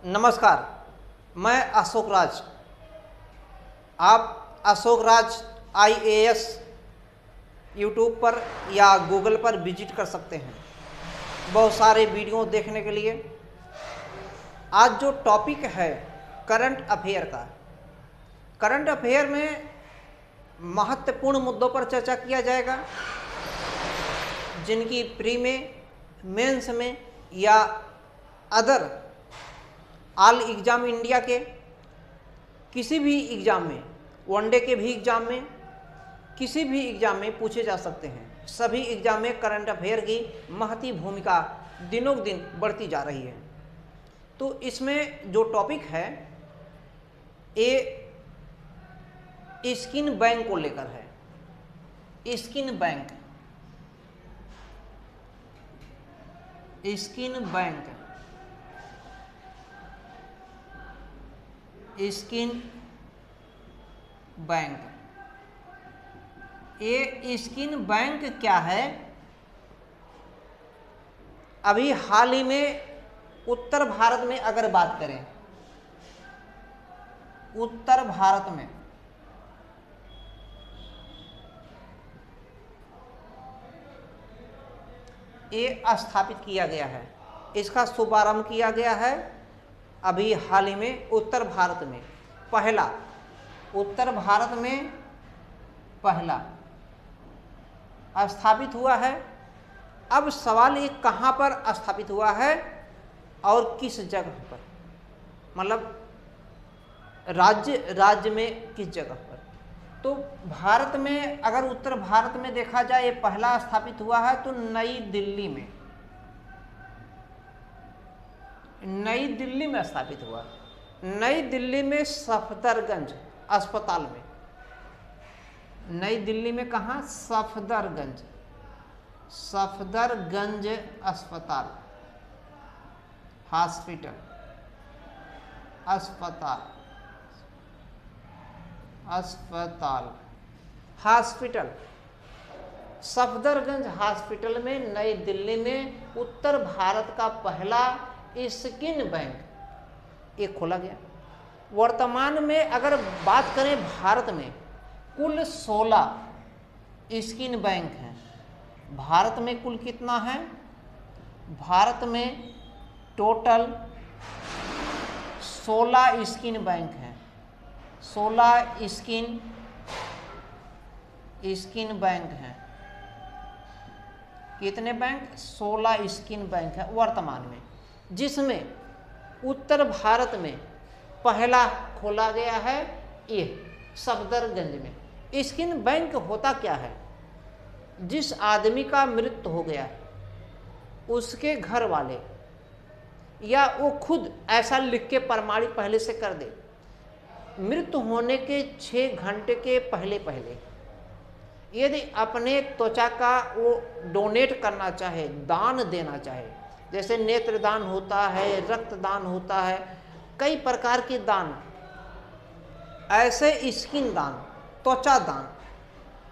नमस्कार, मैं अशोक राज। आप अशोक राज IAS यूट्यूब पर या गूगल पर विजिट कर सकते हैं बहुत सारे वीडियो देखने के लिए। आज जो टॉपिक है करंट अफेयर का, करंट अफेयर में महत्वपूर्ण मुद्दों पर चर्चा किया जाएगा जिनकी प्री में, मेंस में या अदर ऑल एग्ज़ाम इंडिया के किसी भी एग्ज़ाम में, वनडे के भी एग्ज़ाम में, किसी भी एग्ज़ाम में पूछे जा सकते हैं। सभी एग्ज़ाम में करंट अफेयर की महती भूमिका दिनों दिन बढ़ती जा रही है। तो इसमें जो टॉपिक है ये स्किन बैंक को लेकर है। Skin bank, skin bank, skin bank. ये स्किन बैंक क्या है? अभी हाल ही में उत्तर भारत में अगर बात करें, उत्तर भारत में ये स्थापित किया गया है, इसका शुभारंभ किया गया है अभी हाल ही में उत्तर भारत में। पहला, उत्तर भारत में पहला स्थापित हुआ है। अब सवाल ये कहाँ पर स्थापित हुआ है और किस जगह पर, मतलब राज्य में किस जगह पर। तो भारत में अगर उत्तर भारत में देखा जाए, ये पहला स्थापित हुआ है तो नई दिल्ली में, नई दिल्ली में स्थापित हुआ। नई दिल्ली में सफदरगंज अस्पताल में, नई दिल्ली में कहाँ? सफदरगंज, सफदरगंज अस्पताल, हॉस्पिटल, अस्पताल, अस्पताल, हॉस्पिटल, सफदरगंज हॉस्पिटल में नई दिल्ली में उत्तर भारत का पहला स्किन बैंक ये खोला गया। वर्तमान में अगर बात करें भारत में कुल 16 स्किन बैंक हैं। भारत में कुल कितना है? भारत में टोटल 16 स्किन बैंक हैं। 16 स्किन बैंक हैं। कितने बैंक? 16 स्किन बैंक है वर्तमान में, जिसमें उत्तर भारत में पहला खोला गया है ये सफदरगंज में। स्किन बैंक होता क्या है? जिस आदमी का मृत्यु हो गया, उसके घर वाले या वो खुद ऐसा लिख के प्रमाणित पहले से कर दे, मृत्यु होने के 6 घंटे के पहले पहले यदि अपने त्वचा का वो डोनेट करना चाहे, दान देना चाहे, जैसे नेत्रदान होता है, रक्तदान होता है, कई प्रकार के दान, ऐसे स्किन दान, त्वचा दान,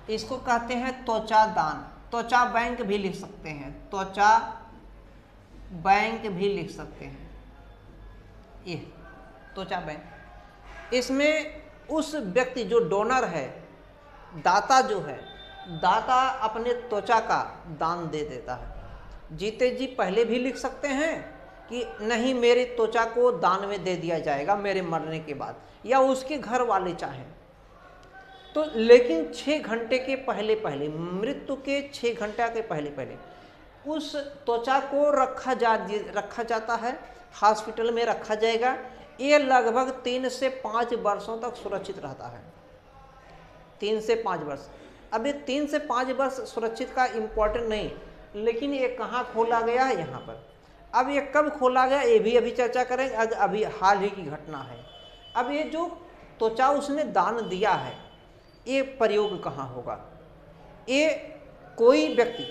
इसको कहते हैं त्वचा दान। त्वचा बैंक भी लिख सकते हैं, त्वचा बैंक भी लिख सकते हैं, ये त्वचा बैंक। इसमें उस व्यक्ति जो डोनर है, दाता जो है, दाता अपने त्वचा का दान दे देता है। जीते जी पहले भी लिख सकते हैं कि नहीं मेरी त्वचा को दान में दे दिया जाएगा मेरे मरने के बाद, या उसके घर वाले चाहें तो। लेकिन 6 घंटे के पहले पहले, मृत्यु के 6 घंटा के पहले पहले उस त्वचा को रखा जाता है, हॉस्पिटल में रखा जाएगा। ये लगभग 3 से 5 वर्षों तक सुरक्षित रहता है। 3 से 5 वर्ष। अब ये 3 से 5 वर्ष सुरक्षित का इम्पोर्टेंट नहीं, लेकिन ये कहाँ खोला गया है? यहाँ पर। अब ये कब खोला गया ये भी अभी चर्चा करेंगे, अभी हाल ही की घटना है। अब ये जो त्वचा उसने दान दिया है, ये प्रयोग कहाँ होगा? ये कोई व्यक्ति,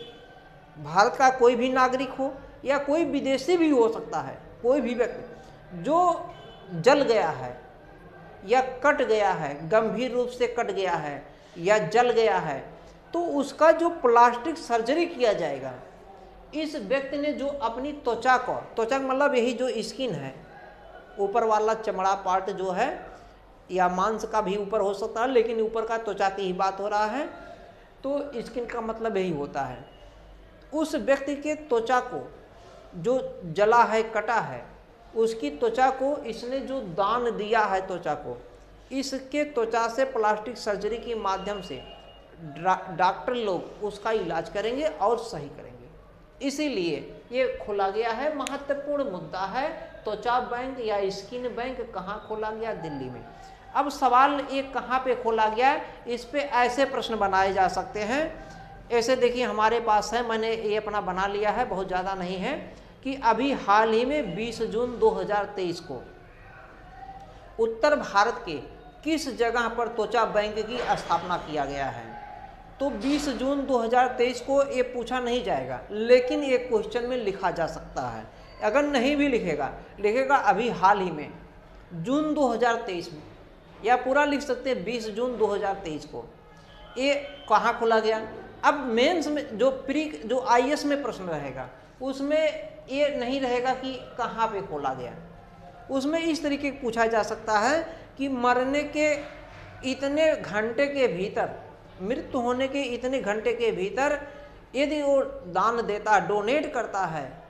भारत का कोई भी नागरिक हो या कोई विदेशी भी हो सकता है, कोई भी व्यक्ति जो जल गया है या कट गया है, गंभीर रूप से कट गया है या जल गया है, तो उसका जो प्लास्टिक सर्जरी किया जाएगा, इस व्यक्ति ने जो अपनी त्वचा को, त्वचा मतलब यही जो स्किन है, ऊपर वाला चमड़ा पार्ट जो है या मांस का भी ऊपर हो सकता है, लेकिन ऊपर का त्वचा की ही बात हो रहा है। तो स्किन का मतलब यही होता है। उस व्यक्ति के त्वचा को जो जला है, कटा है, उसकी त्वचा को इसने जो दान दिया है त्वचा को, इसके त्वचा से प्लास्टिक सर्जरी के माध्यम से डॉक्टर लोग उसका इलाज करेंगे और सही करेंगे। इसीलिए ये खोला गया है, महत्वपूर्ण मुद्दा है। त्वचा बैंक या स्किन बैंक कहाँ खोला गया? दिल्ली में। अब सवाल ये कहाँ पे खोला गया, इस पे ऐसे प्रश्न बनाए जा सकते हैं। ऐसे देखिए हमारे पास है, मैंने ये अपना बना लिया है, बहुत ज़्यादा नहीं है, कि अभी हाल ही में 20 जून 2023 को उत्तर भारत के किस जगह पर त्वचा बैंक की स्थापना किया गया है। तो 20 जून 2023 को ये पूछा नहीं जाएगा, लेकिन ये क्वेश्चन में लिखा जा सकता है। अगर नहीं भी लिखेगा अभी हाल ही में जून 2023 में, या पूरा लिख सकते हैं 20 जून 2023 को। ये कहाँ खोला गया? अब मेंस में जो आईएएस में प्रश्न रहेगा उसमें ये नहीं रहेगा कि कहाँ पे खोला गया। उसमें इस तरीके पूछा जा सकता है कि मरने के इतने घंटे के भीतर, मृत्यु होने के इतने घंटे के भीतर यदि वो दान देता, डोनेट करता है,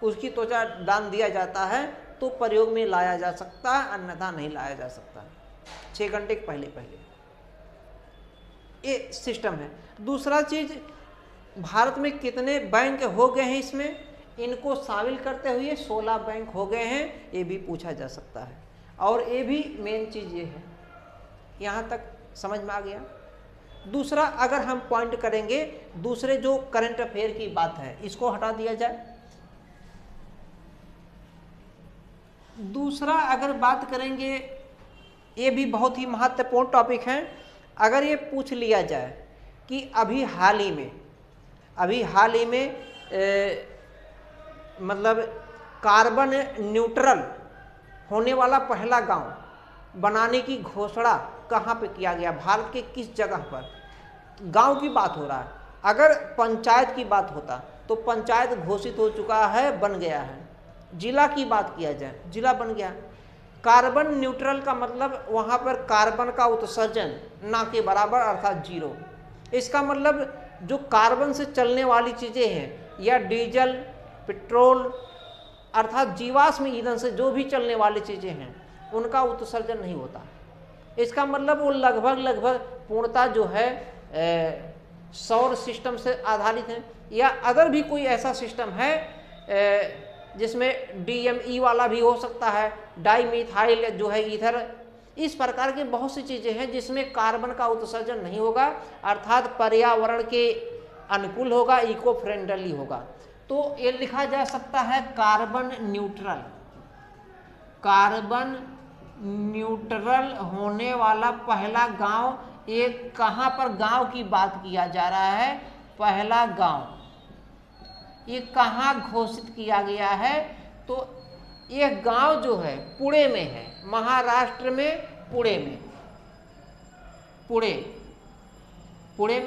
उसकी त्वचा दान दिया जाता है, तो प्रयोग में लाया जा सकता है, अन्यथा नहीं लाया जा सकता। 6 घंटे के पहले ये सिस्टम है। दूसरा चीज, भारत में कितने बैंक हो गए हैं, इसमें इनको शामिल करते हुए 16 बैंक हो गए हैं, ये भी पूछा जा सकता है। और ये भी मेन चीज ये है। यहाँ तक समझ में आ गया। दूसरा, अगर हम पॉइंट करेंगे, दूसरे जो करंट अफेयर की बात है इसको हटा दिया जाए। दूसरा अगर बात करेंगे, ये भी बहुत ही महत्वपूर्ण टॉपिक है। अगर ये पूछ लिया जाए कि अभी हाल ही में मतलब कार्बन न्यूट्रल होने वाला पहला गांव बनाने की घोषणा कहाँ पे किया गया, भारत के किस जगह पर? गांव की बात हो रहा है। अगर पंचायत की बात होता तो पंचायत घोषित हो चुका है, बन गया है। जिला की बात किया जाए, जिला बन गया। कार्बन न्यूट्रल का मतलब वहाँ पर कार्बन का उत्सर्जन ना के बराबर, अर्थात 0। इसका मतलब जो कार्बन से चलने वाली चीज़ें हैं, या डीजल, पेट्रोल, अर्थात जीवाश्म ईंधन से जो भी चलने वाली चीज़ें हैं, उनका उत्सर्जन नहीं होता। इसका मतलब वो लगभग पूर्णतः जो है सौर सिस्टम से आधारित है, या अगर भी कोई ऐसा सिस्टम है जिसमें DME वाला भी हो सकता है, डाईमिथाइल जो है ईथर, इस प्रकार के बहुत सी चीज़ें हैं जिसमें कार्बन का उत्सर्जन नहीं होगा, अर्थात पर्यावरण के अनुकूल होगा, इको फ्रेंडली होगा। तो ये लिखा जा सकता है कार्बन न्यूट्रल होने वाला पहला गांव। ये कहाँ पर गांव की बात किया जा रहा है? पहला गांव ये कहाँ घोषित किया गया है? तो ये गांव जो है पुणे में है, महाराष्ट्र में, पुणे में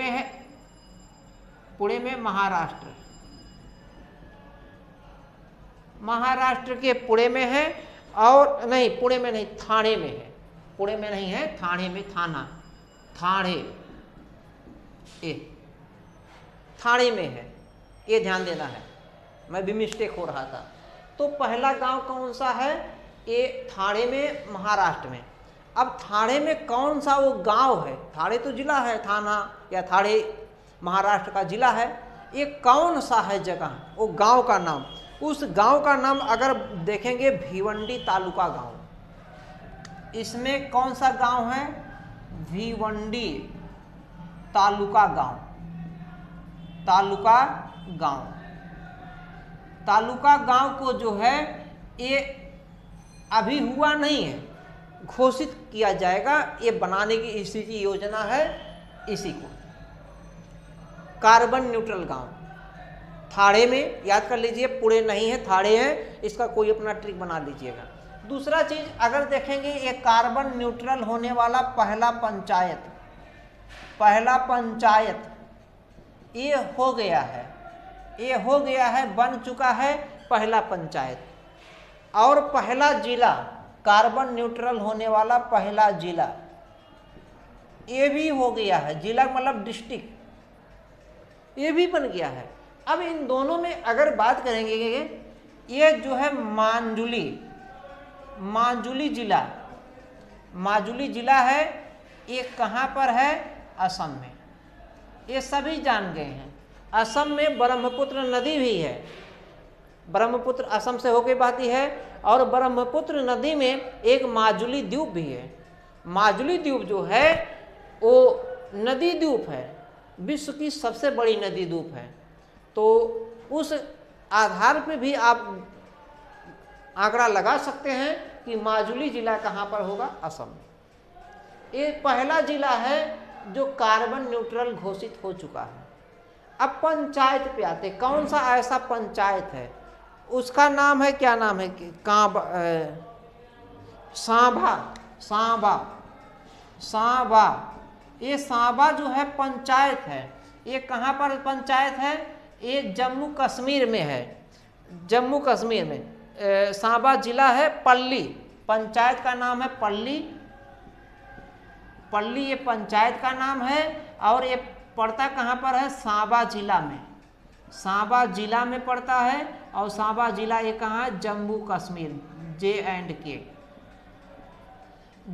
है, पुणे में महाराष्ट्र के पुणे में है। और नहीं, पुणे में नहीं, थाने में है। पुणे में नहीं है, थाने में, थाने में है, ये ध्यान देना है, मैं भी मिस्टेक हो रहा था। तो पहला गांव कौन सा है? ये थाने में, महाराष्ट्र में। अब थाने में कौन सा वो गांव है? थाने तो जिला है, थाना या थाने महाराष्ट्र का जिला है। ये कौन सा है जगह, वो गांव का नाम? उस गांव का नाम अगर देखेंगे, भिवंडी तालुका गांव। इसमें कौन सा गांव है? भिवंडी तालुका गांव। तालुका गांव को जो है ये अभी हुआ नहीं है, घोषित किया जाएगा। ये बनाने की इसी की योजना है, इसी को कार्बन न्यूट्रल गांव। थाड़े में, याद कर लीजिए, पुणे नहीं है, थाड़े है, इसका कोई अपना ट्रिक बना लीजिएगा। दूसरा चीज अगर देखेंगे, ये कार्बन न्यूट्रल होने वाला पहला पंचायत ये हो गया है, बन चुका है पहला पंचायत। और पहला जिला, कार्बन न्यूट्रल होने वाला पहला जिला, ये भी हो गया है। जिला मतलब डिस्ट्रिक्ट, ये भी बन गया है। अब इन दोनों में अगर बात करेंगे, ये जो है माजुली जिला, माजुली जिला है, ये कहाँ पर है? असम में। ये सभी जान गए हैं। असम में ब्रह्मपुत्र नदी भी है, ब्रह्मपुत्र असम से होकर बहती है, और ब्रह्मपुत्र नदी में एक माजुली द्वीप भी है। माजुली द्वीप जो है वो नदी द्वीप है, विश्व की सबसे बड़ी नदी द्वीप है। तो उस आधार पे भी आप आंकड़ा लगा सकते हैं कि माजुली जिला कहाँ पर होगा? असम में। ये पहला जिला है जो कार्बन न्यूट्रल घोषित हो चुका है। अब पंचायत पे आते, कौन सा ऐसा पंचायत है? उसका नाम है, क्या नाम है? सांबा। ये सांबा जो है पंचायत है। ये कहाँ पर पंचायत है? ये जम्मू कश्मीर में है। जम्मू कश्मीर में सांबा जिला है। पल्ली, पंचायत का नाम है पल्ली। पल्ली ये पंचायत का नाम है, और ये पड़ता कहाँ पर है? सांबा जिला में। सांबा जिला में पड़ता है, और सांबा जिला ये कहाँ है? जम्मू कश्मीर, J&K,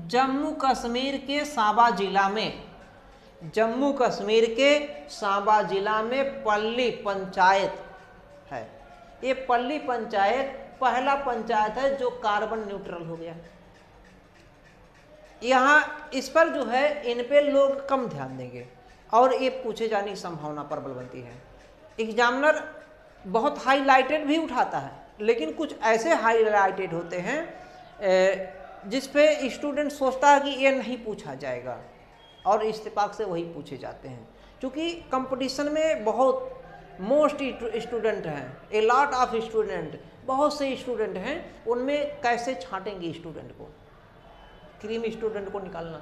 जम्मू कश्मीर के सांबा जिला में। जम्मू कश्मीर के सांबा जिला में पल्ली पंचायत है। ये पल्ली पंचायत पहला पंचायत है जो कार्बन न्यूट्रल हो गया। यहाँ इस पर जो है, इन पे लोग कम ध्यान देंगे और ये पूछे जाने की संभावना प्रबल बनती है। एग्जामिनर बहुत हाईलाइटेड भी उठाता है, लेकिन कुछ ऐसे हाईलाइटेड होते हैं जिस पे स्टूडेंट सोचता है कि ये नहीं पूछा जाएगा, और इत्तेफाक से वही पूछे जाते हैं। क्योंकि कंपटीशन में बहुत मोस्ट स्टूडेंट हैं, ए लॉट ऑफ स्टूडेंट, बहुत से स्टूडेंट हैं, उनमें कैसे छांटेंगे स्टूडेंट को, क्रीम स्टूडेंट को निकालना।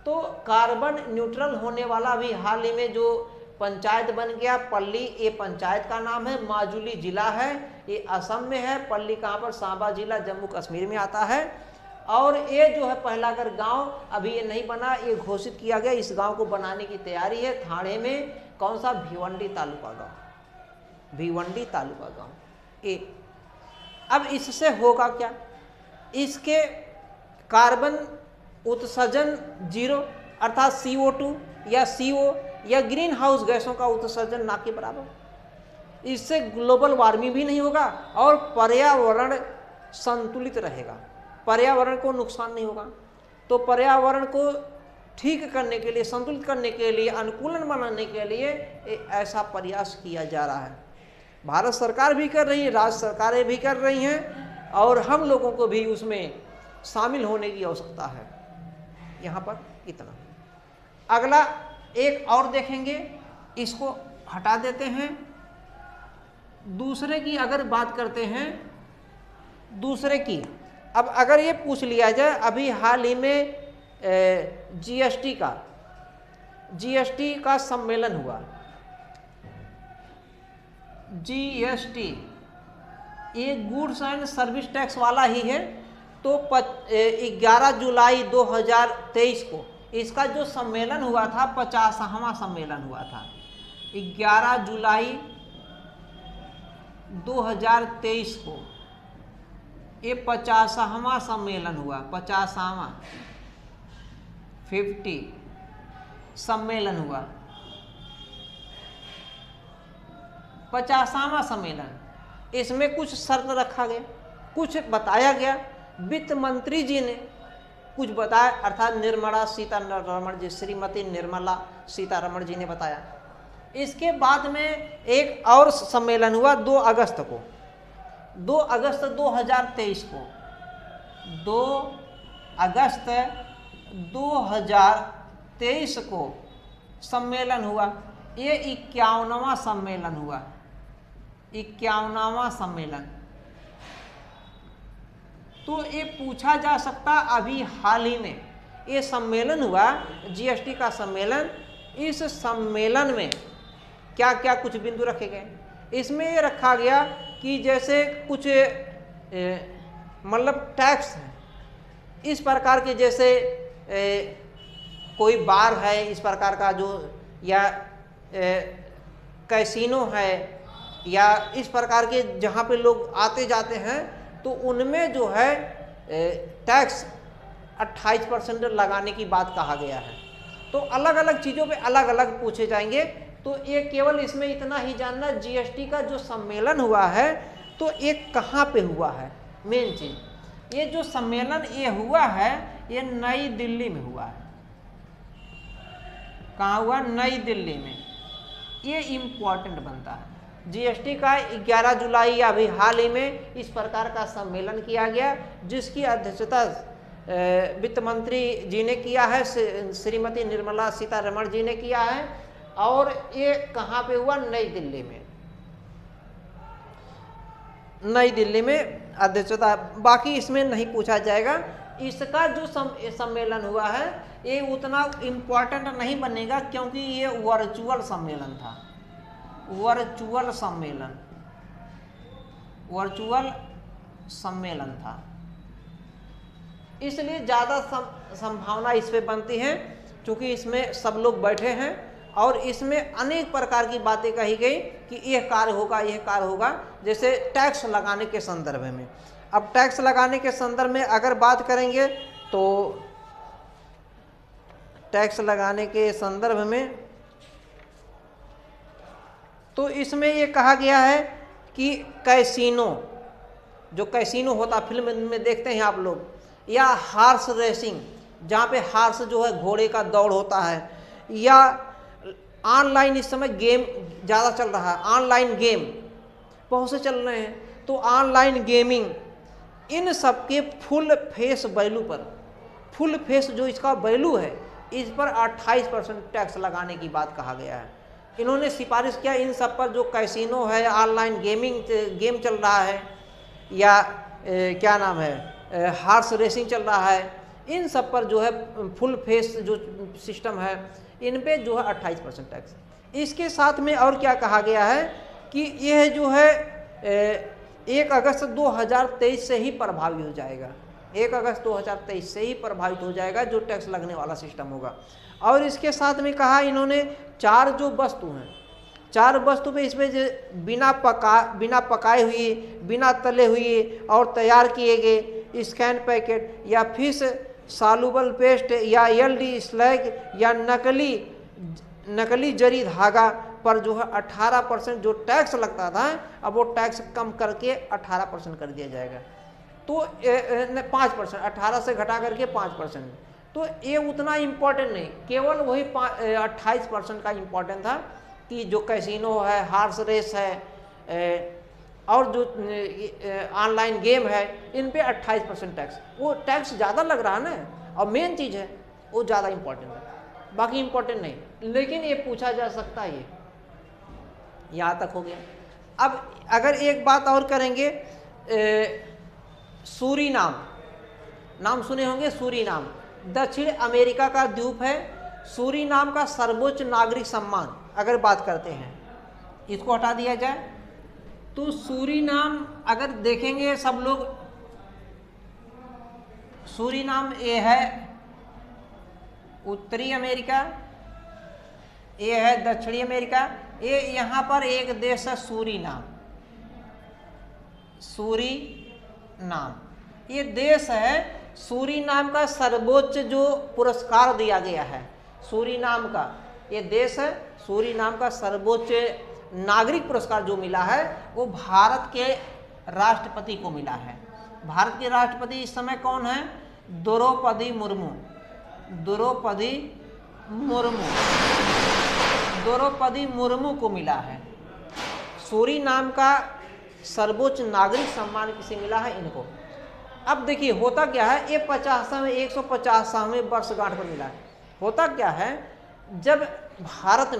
तो कार्बन न्यूट्रल होने वाला भी हाल ही में जो पंचायत बन गया पल्ली, ये पंचायत का नाम है। माजुली जिला है, ये असम में है। पल्ली कहाँ पर? सांबा जिला, जम्मू कश्मीर में आता है। और ये जो है पहला अगर गांव अभी ये नहीं बना, ये घोषित किया गया, इस गांव को बनाने की तैयारी है। थाने में कौन सा? भिवंडी तालुका गांव, भिवंडी तालुका गांव। ये अब इससे होगा क्या? इसके कार्बन उत्सर्जन 0, अर्थात CO2 या CO या ग्रीन हाउस गैसों का उत्सर्जन ना के बराबर। इससे ग्लोबल वार्मिंग भी नहीं होगा और पर्यावरण संतुलित रहेगा, पर्यावरण को नुकसान नहीं होगा। तो पर्यावरण को ठीक करने के लिए, संतुलित करने के लिए, अनुकूलन बनाने के लिए ऐसा प्रयास किया जा रहा है। भारत सरकार भी कर रही है, राज्य सरकारें भी कर रही हैं, और हम लोगों को भी उसमें शामिल होने की आवश्यकता है। यहाँ पर इतना। अगला एक और देखेंगे, इसको हटा देते हैं। दूसरे की अगर बात करते हैं, दूसरे की, अब अगर ये पूछ लिया जाए, अभी हाल ही में जीएसटी का सम्मेलन हुआ। जीएसटी ये गुड्स एंड सर्विस टैक्स वाला ही है। तो 11 जुलाई 2023 को इसका जो सम्मेलन हुआ था, 50वां सम्मेलन हुआ था। 11 जुलाई 2023 को ये 50वां सम्मेलन हुआ, 50वां 50 सम्मेलन हुआ, 50वां सम्मेलन। इसमें कुछ शर्त रखा गया, कुछ बताया गया। वित्त मंत्री जी ने कुछ बताया, अर्थात निर्मला सीतारमण जी, श्रीमती निर्मला सीतारमण जी ने बताया। इसके बाद में एक और सम्मेलन हुआ 2 अगस्त को, 2 अगस्त 2023 को, 2 अगस्त 2023 को सम्मेलन हुआ। ये 51वां सम्मेलन हुआ, 51वां सम्मेलन। तो ये पूछा जा सकता, अभी हाल ही में ये सम्मेलन हुआ, जीएसटी का सम्मेलन। इस सम्मेलन में क्या क्या कुछ बिंदु रखे गए? इसमें ये रखा गया कि जैसे कुछ मतलब टैक्स है। इस प्रकार के जैसे कोई बार है इस प्रकार का जो, या कैसीनो है, या इस प्रकार के जहाँ पे लोग आते जाते हैं, तो उनमें जो है टैक्स 28% लगाने की बात कहा गया है। तो अलग अलग चीज़ों पे अलग अलग पूछे जाएंगे। तो ये केवल इसमें इतना ही जानना, जीएसटी का जो सम्मेलन हुआ है तो ये कहाँ पे हुआ है, मेन चीज ये जो सम्मेलन ये हुआ है ये नई दिल्ली में हुआ है। कहाँ हुआ? नई दिल्ली में। ये इम्पोर्टेंट बनता है। जीएसटी का 11 जुलाई या अभी हाल ही में इस प्रकार का सम्मेलन किया गया, जिसकी अध्यक्षता वित्त मंत्री जी ने किया है, श्रीमती निर्मला सीतारमण जी ने किया है। और ये कहाँ पे हुआ? नई दिल्ली में। नई दिल्ली में अध्यक्षता, बाकी इसमें नहीं पूछा जाएगा। इसका जो सम्मेलन हुआ है ये उतना इम्पोर्टेंट नहीं बनेगा, क्योंकि ये वर्चुअल सम्मेलन था। वर्चुअल सम्मेलन था, इसलिए ज़्यादा संभावना इस पे बनती है, क्योंकि इसमें सब लोग बैठे हैं और इसमें अनेक प्रकार की बातें कही गई कि यह कार्य होगा, यह कार्य होगा। जैसे टैक्स लगाने के संदर्भ में, अब टैक्स लगाने के संदर्भ में अगर बात करेंगे तो टैक्स लगाने के संदर्भ में तो इसमें ये कहा गया है कि कैसीनो, जो कैसीनो होता फिल्म में देखते हैं आप लोग, या हार्स रेसिंग जहाँ पे हार्स जो है घोड़े का दौड़ होता है, या ऑनलाइन इस समय गेम ज़्यादा चल रहा है, ऑनलाइन गेम बहुत से चल रहे हैं, तो ऑनलाइन गेमिंग, इन सब के फुल फेस वैल्यू पर, फुल फेस जो इसका वैल्यू है इस पर 28% टैक्स लगाने की बात कहा गया है। इन्होंने सिफारिश किया इन सब पर, जो कैसीनो है, ऑनलाइन गेम चल रहा है, या क्या नाम है हार्स रेसिंग चल रहा है, इन सब पर जो है फुल फेस जो सिस्टम है इन पे जो है 28% टैक्स। इसके साथ में और क्या कहा गया है कि यह जो है 1 अगस्त 2023 से ही प्रभावी हो जाएगा। 1 अगस्त 2023 से ही प्रभावित हो जाएगा जो टैक्स लगने वाला सिस्टम होगा। और इसके साथ में कहा इन्होंने 4 जो वस्तु हैं, 4 वस्तु पे इसमें बिना पकाए हुए, बिना तले हुए और तैयार किए गए स्कैन पैकेट या फिश सॉल्युबल पेस्ट या एलडी स्लैग या नकली जरी धागा पर जो है 18% जो टैक्स लगता था, अब वो टैक्स कम करके 18% कर दिया जाएगा। तो 5%, 18 से घटा करके 5%। तो ये उतना इम्पोर्टेंट नहीं, केवल वही 28% का इम्पोर्टेंट था कि जो कैसीनो है, हार्स रेस है और जो ऑनलाइन गेम है, इन पे 28% टैक्स, वो टैक्स ज़्यादा लग रहा है ना, और मेन चीज़ है वो ज़्यादा इम्पोर्टेंट है, बाकी इम्पोर्टेंट नहीं। लेकिन ये पूछा जा सकता है, ये यहाँ तक हो गया। अब अगर एक बात और करेंगे, सूरीनाम, नाम सुने होंगे, सूरीनाम दक्षिण अमेरिका का द्वीप है। सूरीनाम का सर्वोच्च नागरिक सम्मान अगर बात करते हैं, इसको हटा दिया जाए तो सूरीनाम अगर देखेंगे सब लोग, सूरीनाम ये है उत्तरी अमेरिका, ये है दक्षिणी अमेरिका, ये यहाँ पर एक देश है सूरीनाम। सूरीनाम ये देश है, सूरीनाम का सर्वोच्च जो पुरस्कार दिया गया है, सूरीनाम का ये देश है, सूरीनाम का सर्वोच्च नागरिक पुरस्कार जो मिला है वो भारत के राष्ट्रपति को मिला है। भारत के राष्ट्रपति इस समय कौन है? द्रौपदी मुर्मू। द्रौपदी मुर्मू को मिला है। सूरीनाम का सर्वोच्च नागरिक सम्मान किसे मिला है? इनको। अब देखिए होता क्या है, ये 150वें वर्षगांठ पर मिला है। होता क्या है, जब भारत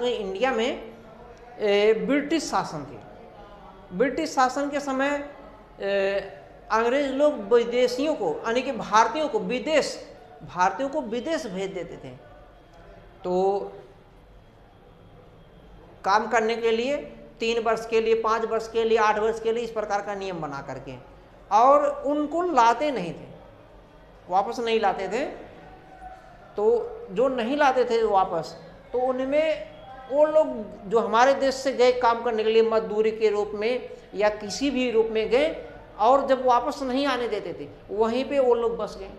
में इंडिया में ब्रिटिश शासन के समय अंग्रेज लोग विदेशियों को, यानी कि भारतीयों को विदेश भेज देते थे, तो काम करने के लिए 3 वर्ष के लिए, 5 वर्ष के लिए, 8 वर्ष के लिए, इस प्रकार का नियम बना करके। और उनको लाते नहीं थे, वापस नहीं लाते थे। तो जो नहीं लाते थे वापस, तो उनमें वो लोग जो हमारे देश से गए काम करने के लिए मजदूरी के रूप में या किसी भी रूप में गए, और जब वापस नहीं आने देते थे वहीं पे वो लोग बस गए।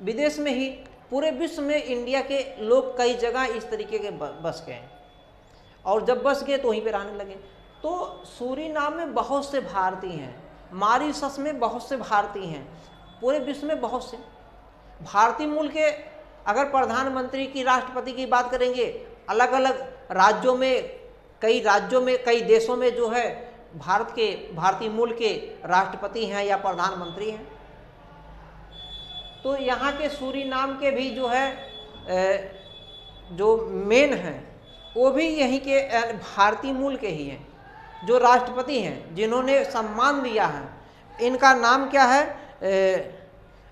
विदेश में ही, पूरे विश्व में इंडिया के लोग कई जगह इस तरीके के बस गए, और जब बस गए तो वहीं पे रहने लगे। तो सूरीनाम में बहुत से भारतीय हैं, मॉरिशस में बहुत से भारतीय हैं, पूरे विश्व में बहुत से भारतीय मूल के। अगर प्रधानमंत्री की, राष्ट्रपति की बात करेंगे, अलग अलग राज्यों में, कई देशों में जो है भारत के, भारतीय मूल के राष्ट्रपति हैं या प्रधानमंत्री हैं। तो यहाँ के सूरीनाम के भी जो है जो मेन हैं वो भी यहीं के भारतीय मूल के ही हैं, जो राष्ट्रपति हैं जिन्होंने सम्मान दिया है। इनका नाम क्या है?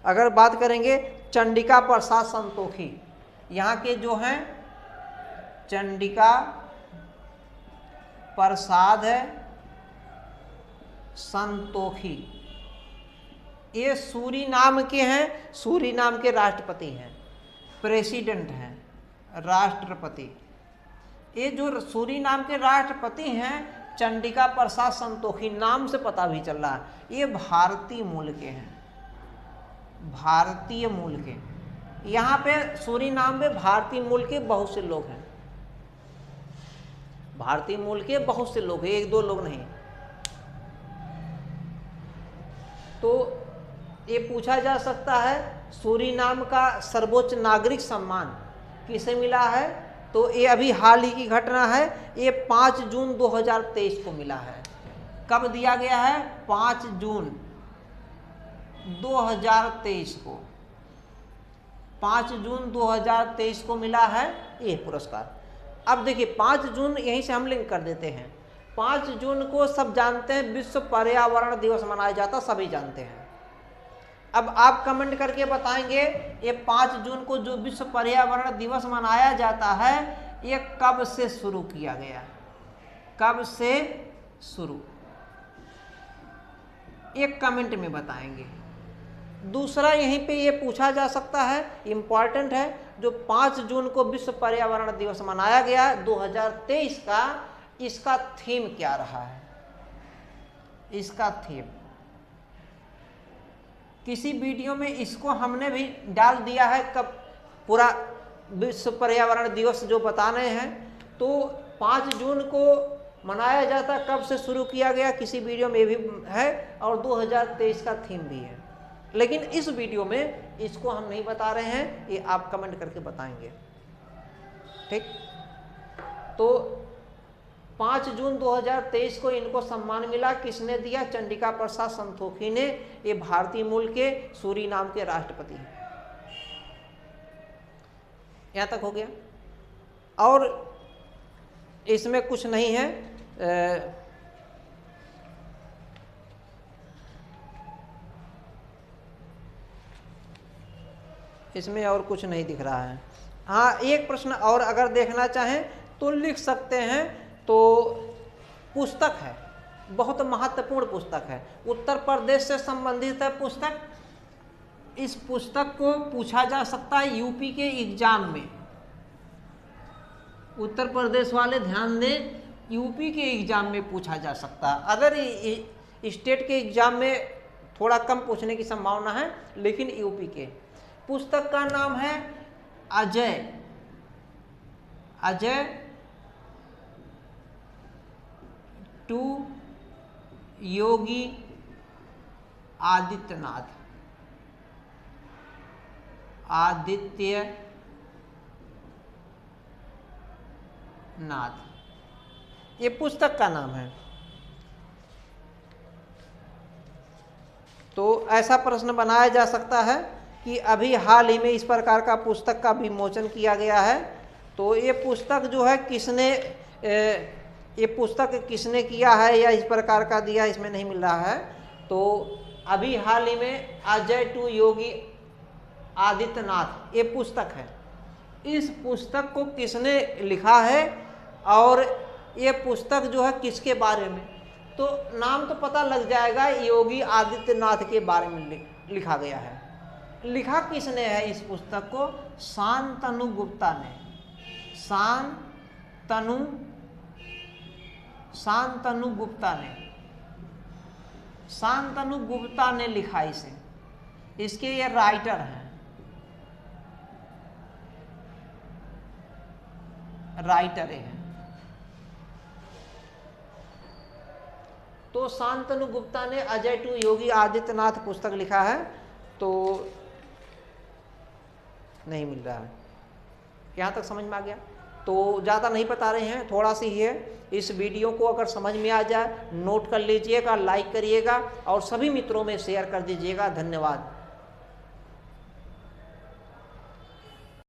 अगर बात करेंगे चंडिका प्रसाद संतोखी, यहाँ के जो हैं चंडिका प्रसाद संतोखी, ये सूरीनाम के हैं, सूरीनाम के राष्ट्रपति हैं, प्रेसिडेंट हैं, राष्ट्रपति। ये जो सूरीनाम के राष्ट्रपति हैं चंडिका प्रसाद संतोखी, नाम से पता भी चल रहा है ये भारतीय मूल के हैं, भारतीय मूल के। यहाँ पे सूरीनाम में भारतीय मूल के बहुत से लोग हैं, भारतीय मूल के बहुत से लोग हैं, एक दो लोग नहीं। तो ये पूछा जा सकता है सूरीनाम का सर्वोच्च नागरिक सम्मान किसे मिला है? तो ये अभी हाल ही की घटना है, ये 5 जून 2023 को मिला है। कब दिया गया है? 5 जून 2023 को, 5 जून 2023 को मिला है ये पुरस्कार। अब देखिए 5 जून, यहीं से हम लिंक कर देते हैं। 5 जून को सब जानते हैं विश्व पर्यावरण दिवस मनाया जाता, सभी जानते हैं। अब आप कमेंट करके बताएंगे ये 5 जून को जो विश्व पर्यावरण दिवस मनाया जाता है ये कब से शुरू किया गया, कब से शुरू, एक कमेंट में बताएंगे। दूसरा यहीं पे ये पूछा जा सकता है, इम्पॉर्टेंट है, जो 5 जून को विश्व पर्यावरण दिवस मनाया गया 2023 का, इसका थीम क्या रहा है? इसका थीम किसी वीडियो में इसको हमने भी डाल दिया है, कब पूरा विश्व पर्यावरण दिवस जो बता रहे हैं। तो 5 जून को मनाया जाता, कब से शुरू किया गया किसी वीडियो में भी है, और 2023 का थीम भी है। लेकिन इस वीडियो में इसको हम नहीं बता रहे हैं, ये आप कमेंट करके बताएंगे, ठीक। तो 5 जून 2023 को इनको सम्मान मिला, किसने दिया? चंडिका प्रसाद संतोखी ने, ये भारतीय मूल के सूरीनाम के राष्ट्रपति हैं। यहाँ तक हो गया, और इसमें कुछ नहीं है। इसमें और कुछ नहीं दिख रहा है। हाँ, एक प्रश्न और अगर देखना चाहें तो लिख सकते हैं। तो पुस्तक है, बहुत महत्वपूर्ण पुस्तक है, उत्तर प्रदेश से संबंधित है पुस्तक। इस पुस्तक को पूछा जा सकता है यूपी के एग्जाम में। उत्तर प्रदेश वाले ध्यान दें, यूपी के एग्जाम में पूछा जा सकता है। अदर स्टेट के एग्जाम में थोड़ा कम पूछने की संभावना है, लेकिन यूपी के। पुस्तक का नाम है अजय टू योगी आदित्यनाथ, ये पुस्तक का नाम है। तो ऐसा प्रश्न बनाया जा सकता है कि अभी हाल ही में इस प्रकार का पुस्तक का विमोचन किया गया है। तो ये पुस्तक जो है किसने, ये पुस्तक किसने किया है या इस प्रकार का दिया, इसमें नहीं मिल रहा है। तो अभी हाल ही में अजय टू योगी आदित्यनाथ ये पुस्तक है। इस पुस्तक को किसने लिखा है और ये पुस्तक जो है किसके बारे में? तो नाम तो पता लग जाएगा, योगी आदित्यनाथ के बारे में लिखा गया है। लिखा किसने है इस पुस्तक को? शांतनु गुप्ता ने। शांतनु गुप्ता ने, शांतनु गुप्ता ने लिखा इसे। इसके ये राइटर हैं, राइटर हैं। तो शांतनु गुप्ता ने अजय टू योगी आदित्यनाथ पुस्तक लिखा है। तो नहीं मिल रहा है, यहाँ तक समझ में आ गया? तो ज़्यादा नहीं बता रहे हैं, थोड़ा सी ही है। इस वीडियो को अगर समझ में आ जाए नोट कर लीजिएगा, लाइक करिएगा और सभी मित्रों में शेयर कर दीजिएगा। धन्यवाद।